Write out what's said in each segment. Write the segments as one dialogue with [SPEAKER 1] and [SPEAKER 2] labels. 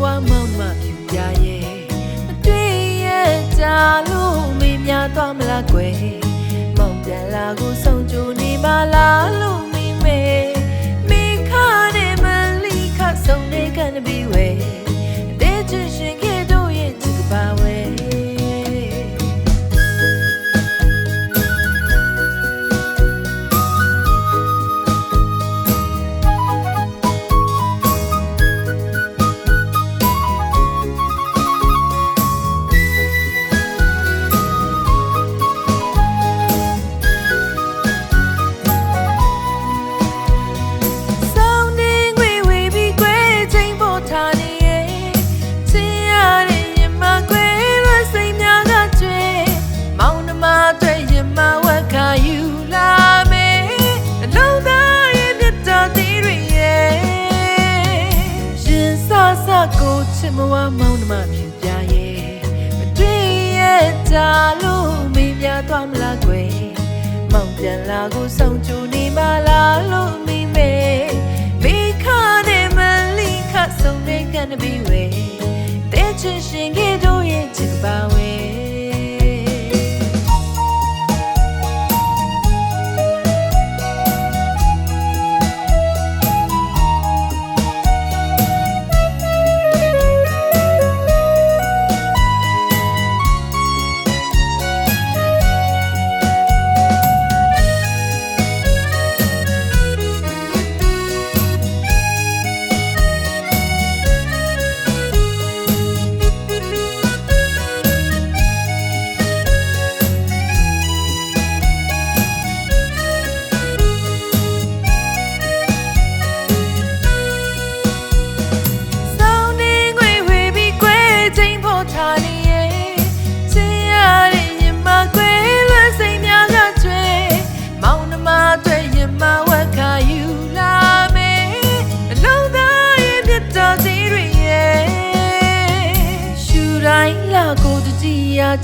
[SPEAKER 1] wa mau ma piu pya ye ma twi ye ja lu mi mya twa ma la kwe mau pyan la ko song chu ni ma la lu mi me mi kha ne ma li kha song ne kan bi we de chu shin ke do ye chu ba weကိုချစ်မဝမောင်းနှမပြပြရဲ့မတွေ့ရဲ့ကြာလို့မေးမြသွားမလားကွယ်မောင်ပြန်လာကိုဆောင်ကြနေမလားလို့မိမေမိခနဲ့မလီခဆုံးတဲ့ကန်ဘီဝဲတဲ့ချင်ရှင်ကေတို့ရဲ့ချစ်ပါဝဲ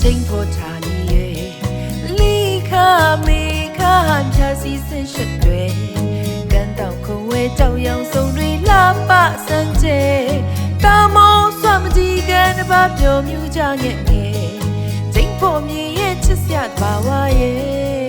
[SPEAKER 1] ချိန်ပေါ်ချာနေရဲ့လိခမေခဟန်ဖြာစီစင်ရှစ်တွေကန်တောင်ခုံဝဲကြောက်ရောင်စုံတွေလှပစမ်းကျဲတာမောဆွမတီကန်တပါပြောမြူကြငဲ့ငယ်ချိန်ပေါ်မြင်ရဲ့ချစ်စရာပါဝါရဲ့